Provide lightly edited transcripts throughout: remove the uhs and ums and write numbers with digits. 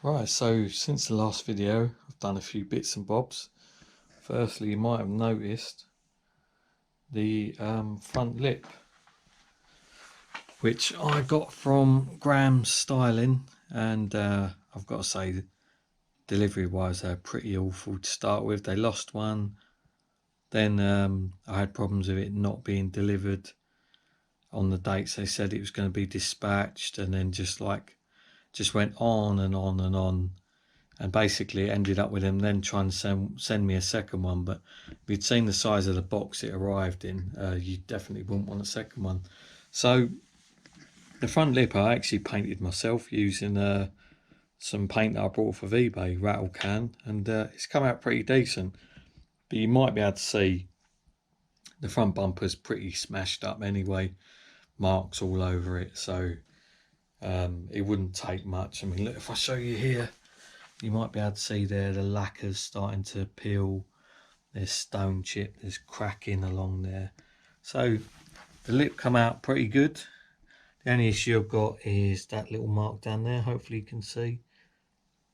Right, so since the last video I've done a few bits and bobs. Firstly, you might have noticed the front lip, which I got from Grams Styling, and I've got to say, delivery wise they're pretty awful to start with. They lost one, then I had problems with it not being delivered on the dates they said it was going to be dispatched, and then just went on and on and on, and basically ended up with them then trying to send me a second one. But if you'd seen the size of the box it arrived in, you definitely wouldn't want a second one. So the front lip I actually painted myself using some paint that I bought off of eBay, rattle can, and it's come out pretty decent. But you might be able to see the front bumper's pretty smashed up anyway, marks all over it, so it wouldn't take much. I mean, look, if I show you here, you might be able to see there the lacquer's starting to peel, there's stone chip, there's cracking along there. So the lip come out pretty good. The only issue I've got is that little mark down there, hopefully you can see,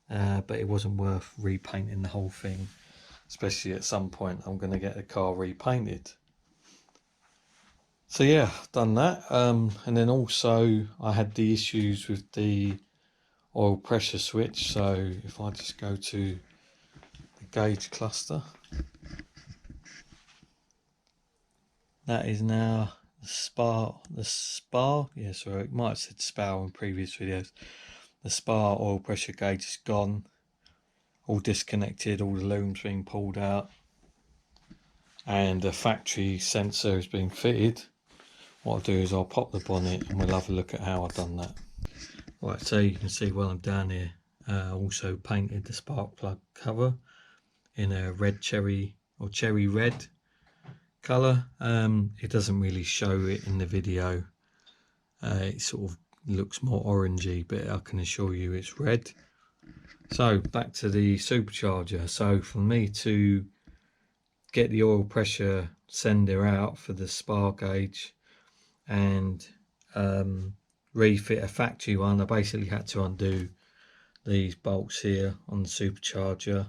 but it wasn't worth repainting the whole thing, especially at some point I'm going to get the car repainted. So yeah, done that, and then also I had the issues with the oil pressure switch. So if I just go to the gauge cluster, that is now the spar, yeah, sorry, it might have said spout in previous videos. The spar oil pressure gauge is gone, all disconnected, all the looms being pulled out, and the factory sensor has been fitted. What I'll do is I'll pop the bonnet and we'll have a look at how I've done that. Right, so you can see while I'm down here, I also painted the spark plug cover in a red cherry or cherry red colour. It doesn't really show it in the video, it sort of looks more orangey, but I can assure you it's red. So back to the supercharger. So for me to get the oil pressure sender out for the spar gauge and refit a factory one, I basically had to undo these bolts here on the supercharger.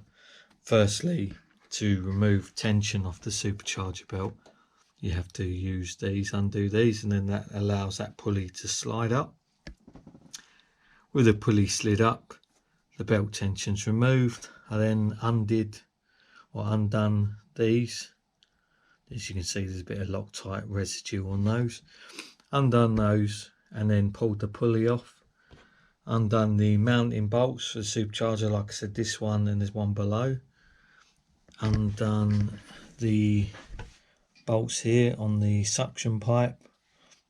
Firstly, to remove tension off the supercharger belt, you have to use these, undo these, and then that allows that pulley to slide up. With the pulley slid up, the belt tension's removed. I then undone these. As you can see, there's a bit of Loctite residue on those. Undone those and then pulled the pulley off. Undone the mounting bolts for the supercharger, like I said, this one, and there's one below. Undone the bolts here on the suction pipe.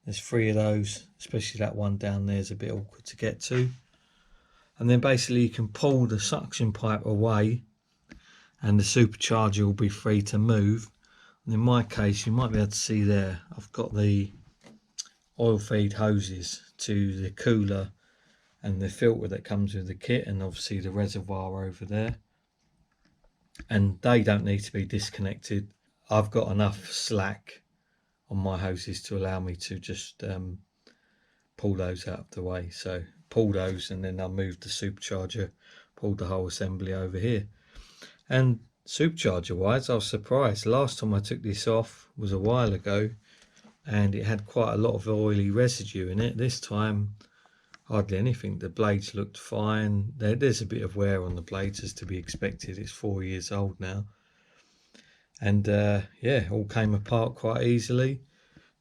There's 3 of those, especially that one down there is a bit awkward to get to. And then basically you can pull the suction pipe away and the supercharger will be free to move. And in my case, you might be able to see there, I've got the oil feed hoses to the cooler and the filter that comes with the kit, and obviously the reservoir over there, and they don't need to be disconnected. I've got enough slack on my hoses to allow me to just pull those out of the way. So pull those and then I'll move the supercharger, pull the whole assembly over here. And supercharger wise, I was surprised. Last time I took this off was a while ago and it had quite a lot of oily residue in it. This time hardly anything. The blades looked fine. There's a bit of wear on the blades, as to be expected. It's 4 years old now, and yeah, all came apart quite easily,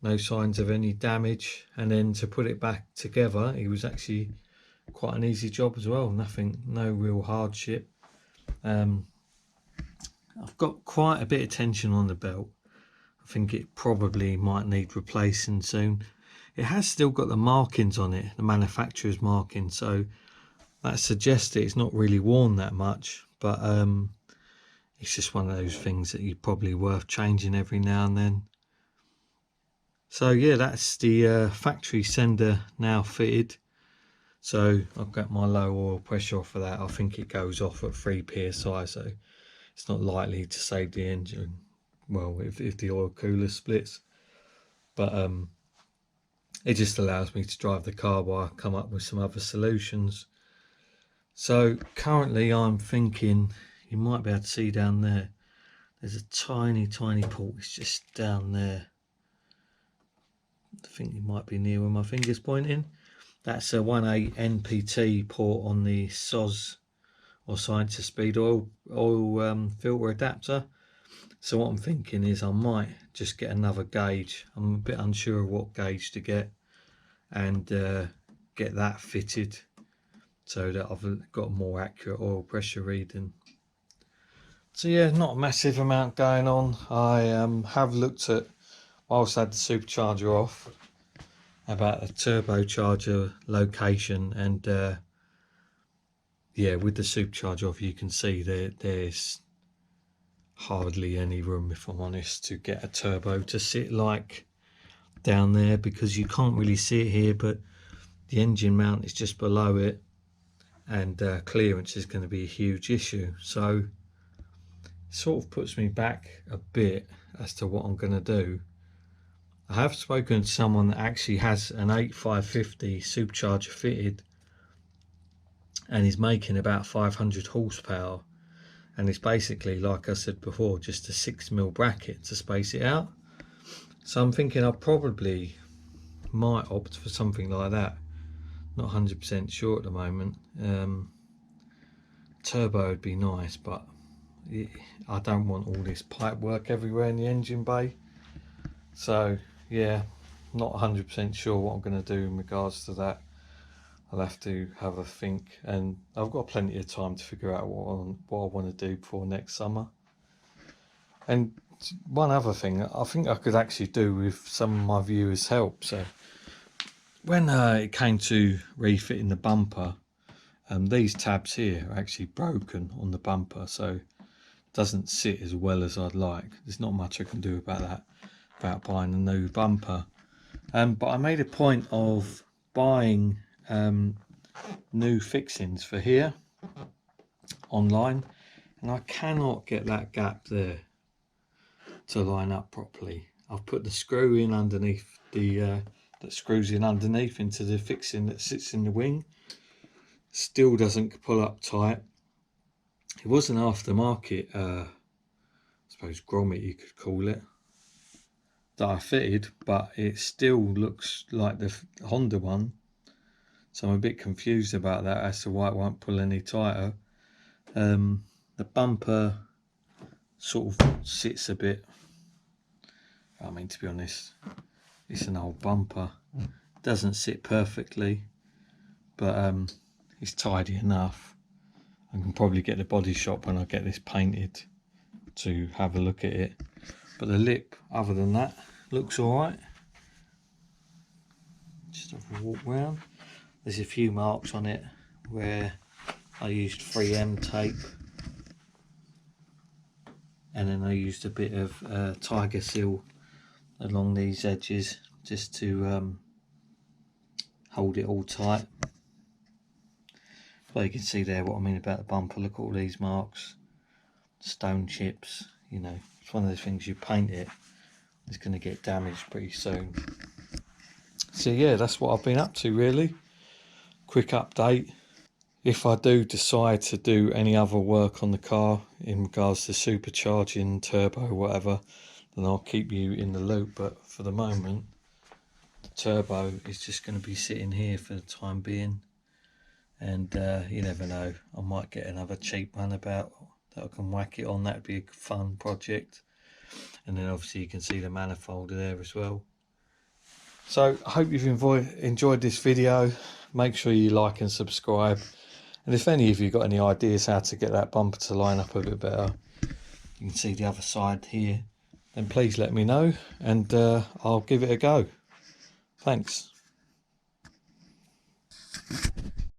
no signs of any damage. And then to put it back together, it was actually quite an easy job as well. No real hardship. I've got quite a bit of tension on the belt. I think it probably might need replacing soon. It has still got the markings on it, the manufacturer's marking, so that suggests that it's not really worn that much, but it's just one of those things that you're probably worth changing every now and then. So yeah, that's the factory sender now fitted. So I've got my low oil pressure off of that. I think it goes off at 3 psi, so it's not likely to save the engine, well, if the oil cooler splits. But it just allows me to drive the car while I come up with some other solutions. So currently I'm thinking, you might be able to see down there, there's a tiny port, it's just down there. I think you might be near where my finger's pointing. That's a 1.8 NPT port on the SOS, or science of speed oil filter adapter. So what I'm thinking is I might just get another gauge. I'm a bit unsure of what gauge to get, and get that fitted so that I've got a more accurate oil pressure reading. So yeah, not a massive amount going on. I have looked at, whilst I had the supercharger off, about a turbocharger location, and yeah, with the supercharger off, you can see there's hardly any room, if I'm honest, to get a turbo to sit like down there, because you can't really see it here, but the engine mount is just below it, and clearance is going to be a huge issue. So it sort of puts me back a bit as to what I'm going to do. I have spoken to someone that actually has an 8550 supercharger fitted, and is making about 500 horsepower, and it's basically, like I said before, just a 6mm bracket to space it out. So I'm thinking I probably might opt for something like that. Not 100% sure at the moment. Turbo would be nice, but I don't want all this pipe work everywhere in the engine bay. So yeah, not 100% sure what I'm going to do in regards to that. I'll have to have a think, and I've got plenty of time to figure out what I want to do before next summer. And one other thing I think I could actually do with some of my viewers' help. So when it came to refitting the bumper, these tabs here are actually broken on the bumper, so it doesn't sit as well as I'd like. There's not much I can do about that, about buying a new bumper. But I made a point of buying new fixings for here online, and I cannot get that gap there to line up properly. I've put the screw in underneath the that screws in underneath into the fixing that sits in the wing. Still doesn't pull up tight. It was an aftermarket, I suppose grommet you could call it, that I fitted, but it still looks like the Honda one. So I'm a bit confused about that as to why it won't pull any tighter. The bumper sort of sits a bit, I mean, to be honest, it's an old bumper. Doesn't sit perfectly, but it's tidy enough. I can probably get the body shop when I get this painted to have a look at it. But the lip, other than that, looks alright. Just have a walk round. There's a few marks on it where I used 3M tape, and then I used a bit of tiger seal along these edges just to hold it all tight. But you can see there what I mean about the bumper. Look at all these marks, stone chips. You know, it's one of those things, you paint it, it's going to get damaged pretty soon. So yeah, that's what I've been up to really. Quick update. If I do decide to do any other work on the car in regards to supercharging, turbo, whatever, then I'll keep you in the loop. But for the moment, the turbo is just going to be sitting here for the time being. And you never know, I might get another cheap one about that I can whack it on. That'd be a fun project. And then obviously you can see the manifold there as well. So I hope you've enjoyed this video. Make sure you like and subscribe. And if any of you got any ideas how to get that bumper to line up a bit better, you can see the other side here, then please let me know, and I'll give it a go. Thanks.